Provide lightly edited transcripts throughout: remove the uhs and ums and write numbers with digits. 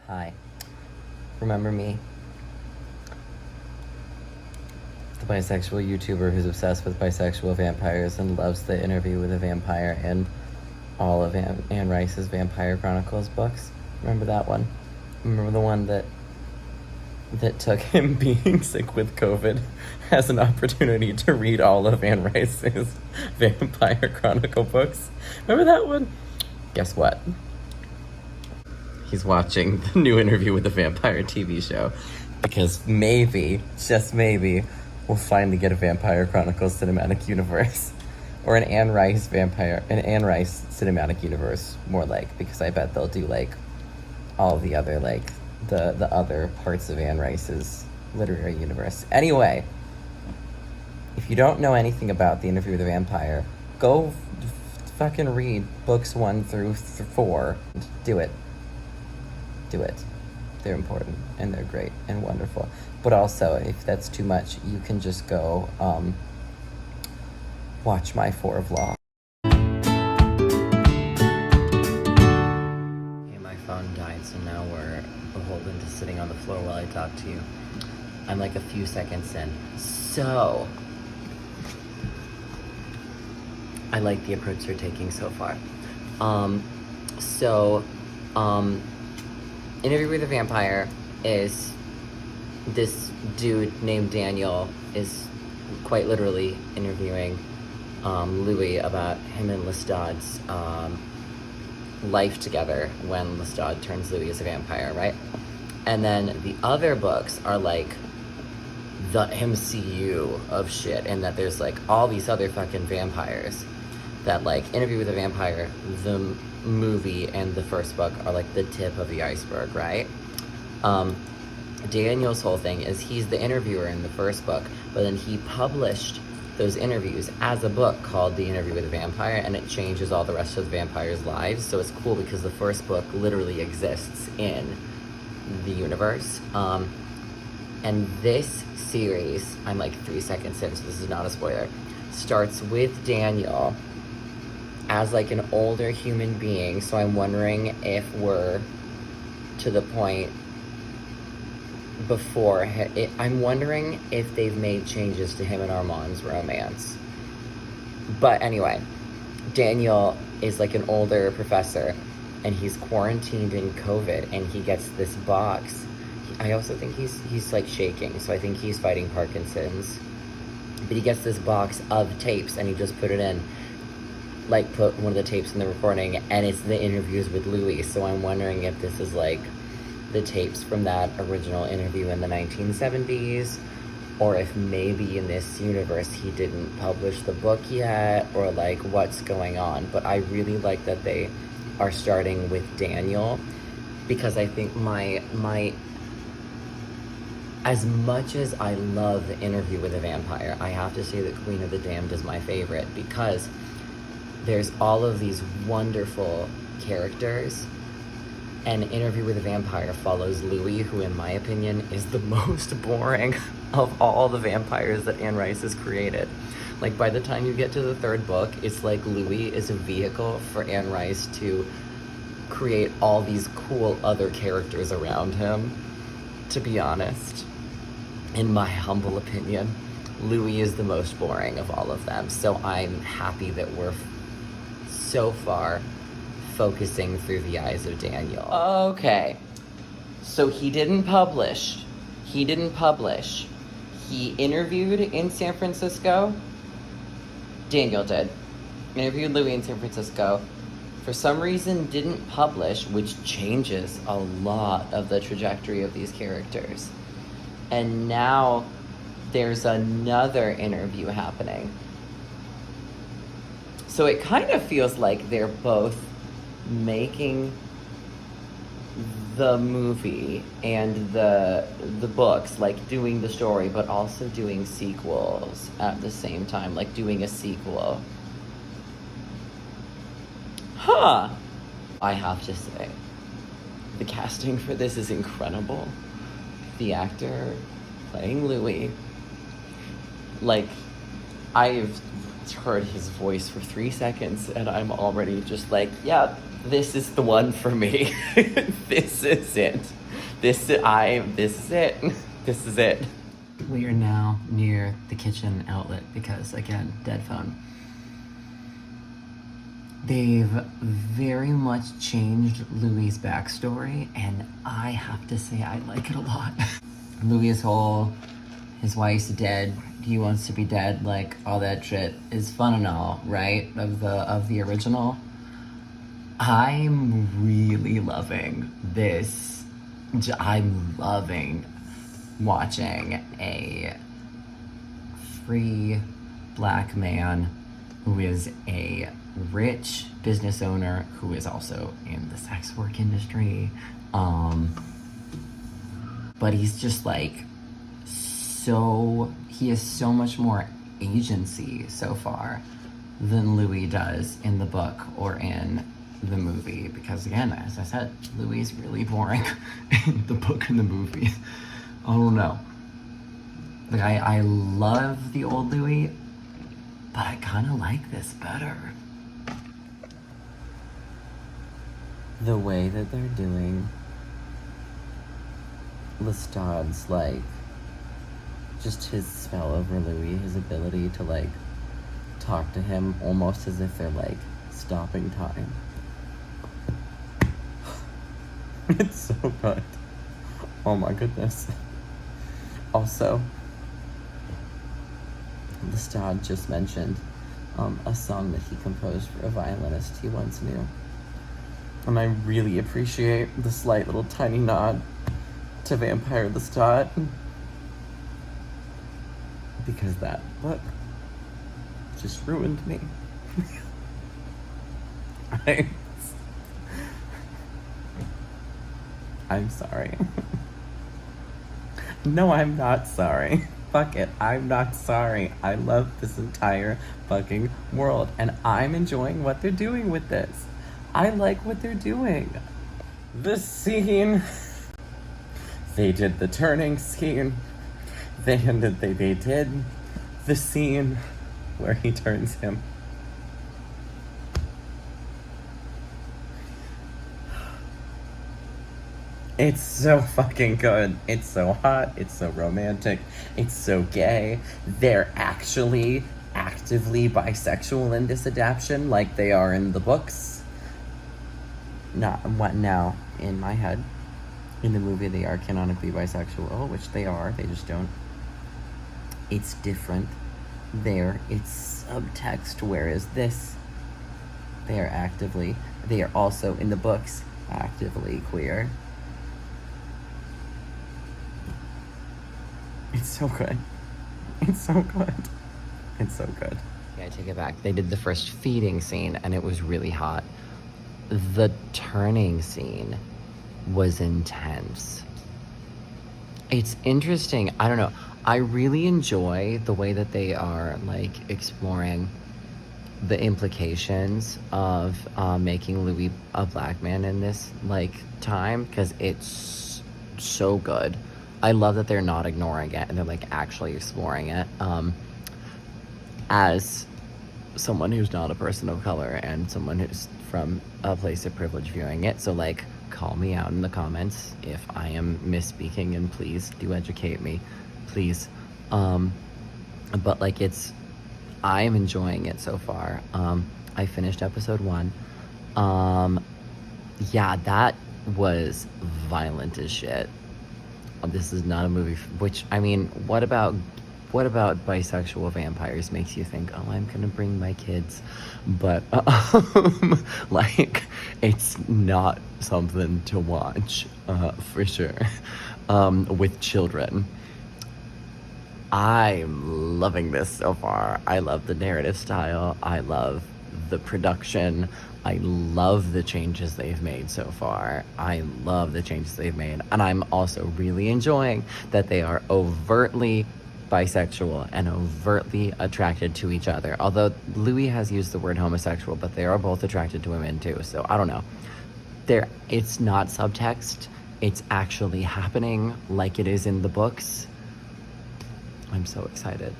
Hi. Remember me? The bisexual YouTuber who's obsessed with bisexual vampires and loves the interview with a vampire and all of Anne Rice's Vampire Chronicles books. Remember that one? Remember the one that took him being sick with COVID as an opportunity to read all of Anne Rice's Vampire Chronicle books? Remember that one? Guess what? He's watching the new Interview with the Vampire TV show because maybe, just maybe, we'll finally get a Vampire Chronicles cinematic universe or an Anne Rice cinematic universe, more like, because I bet they'll do like all the other the other parts of Anne Rice's literary universe. Anyway, if you don't know anything about the Interview with the Vampire, go fucking read books 1 through 4. Do it. They're important and they're great and wonderful. But also, if that's too much, you can just go watch my 4 vlog. Hey, my phone died, so now we're beholden to sitting on the floor while I talk to you. I'm like a few seconds in. So, I like the approach you're taking so far. Interview with a Vampire is this dude named Daniel is quite literally interviewing Louie about him and Lestat's life together when Lestat turns Louie as a vampire, right? And then the other books are like the MCU of shit, and that there's like all these other fucking vampires that like Interview with a Vampire, the movie and the first book are like the tip of the iceberg, right? Daniel's whole thing is he's the interviewer in the first book, but then he published those interviews as a book called The Interview with a Vampire, and it changes all the rest of the vampires' lives. So it's cool because the first book literally exists in the universe. And this series, I'm like 3 seconds in, so this is not a spoiler, starts with Daniel as like an older human being. So I'm wondering if we're to the point before it. I'm wondering if they've made changes to him and Armand's romance. But anyway, Daniel is like an older professor and he's quarantined in COVID, and he gets this box. I also think he's like shaking, so I think he's fighting Parkinson's. But he gets this box of tapes and he just put it in, like put one of the tapes in the recording, and it's the interviews with Louie. So I'm wondering if this is like the tapes from that original interview in the 1970s, or if maybe in this universe he didn't publish the book yet, or like what's going on. But I really like that they are starting with Daniel, because I think my as much as I love the Interview with a Vampire, I have to say that Queen of the Damned is my favorite, because there's all of these wonderful characters, and Interview with a Vampire follows Louie, who in my opinion is the most boring of all the vampires that Anne Rice has created. Like by the time you get to the 3rd book, it's like Louie is a vehicle for Anne Rice to create all these cool other characters around him. To be honest, in my humble opinion, Louie is the most boring of all of them. So I'm happy that we're so far focusing through the eyes of Daniel. Okay, so he didn't publish. He interviewed in San Francisco. Daniel did. Interviewed Louie in San Francisco. For some reason didn't publish, which changes a lot of the trajectory of these characters. And now there's another interview happening. So it kind of feels like they're both making the movie and the books, like doing the story, but also doing sequels at the same time, like doing a sequel. Huh. I have to say, the casting for this is incredible. The actor playing Louie, like, I've heard his voice for 3 seconds and I'm already just like, yeah, This is the one for me. This is it. This is it. This is it. We are now near the kitchen outlet because, again, dead phone. They've very much changed Louie's backstory, and I have to say I like it a lot. Louie's whole, his wife's dead, he wants to be dead, like all that shit is fun and all, right? Of the original. I'm really loving this. I'm loving watching a free black man who is a rich business owner who is also in the sex work industry. But he's just like he has so much more agency so far than Louie does in the book or in the movie, because again, as I said, Louie is really boring in the book and the movie. I don't know. Like, I love the old Louie, but I kind of like this better. The way that they're doing Lestat's, like, just his spell over Louie, his ability to, like, talk to him almost as if they're, like, stopping time. It's so good. Oh my goodness. Also, Lestat just mentioned a song that he composed for a violinist he once knew. And I really appreciate the slight little tiny nod to Vampire Lestat, because that book just ruined me. I'm sorry. No, I'm not sorry. Fuck it, I'm not sorry. I love this entire fucking world, and I'm enjoying what they're doing with this. I like what they're doing. This scene, they did the turning scene. They did the scene where he turns him. It's so fucking good. It's so hot. It's so romantic. It's so gay. They're actually actively bisexual in this adaptation, like they are in the books. Not what now in my head. In the movie, they are canonically bisexual, which they are. They just don't. It's different. There, it's subtext. Whereas this, they are also in the books actively queer. It's so good. It's so good. It's so good. Yeah, I take it back. They did the first feeding scene, and it was really hot. The turning scene was intense. It's interesting. I don't know. I really enjoy the way that they are, like, exploring the implications of making Louie a black man in this, like, time, because it's so good. I love that they're not ignoring it and they're, like, actually exploring it. As someone who's not a person of color and someone who's from a place of privilege viewing it, so, like, call me out in the comments if I am misspeaking, and please do educate me, please. But, like, I'm enjoying it so far. I finished episode 1. Yeah, that was violent as shit. This is not a movie, which, I mean, what about bisexual vampires makes you think, oh, I'm gonna bring my kids? But, like, it's not something to watch, for sure, with children. I'm loving this so far. I love the narrative style. I love the production. I love the changes they've made so far. I love the changes they've made. And I'm also really enjoying that they are overtly bisexual and overtly attracted to each other. Although Louie has used the word homosexual, but they are both attracted to women too. So I don't know. It's not subtext. It's actually happening like it is in the books. I'm so excited.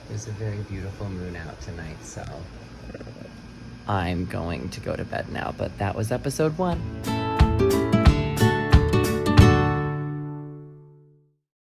There's a very beautiful moon out tonight, so I'm going to go to bed now, but that was episode 1.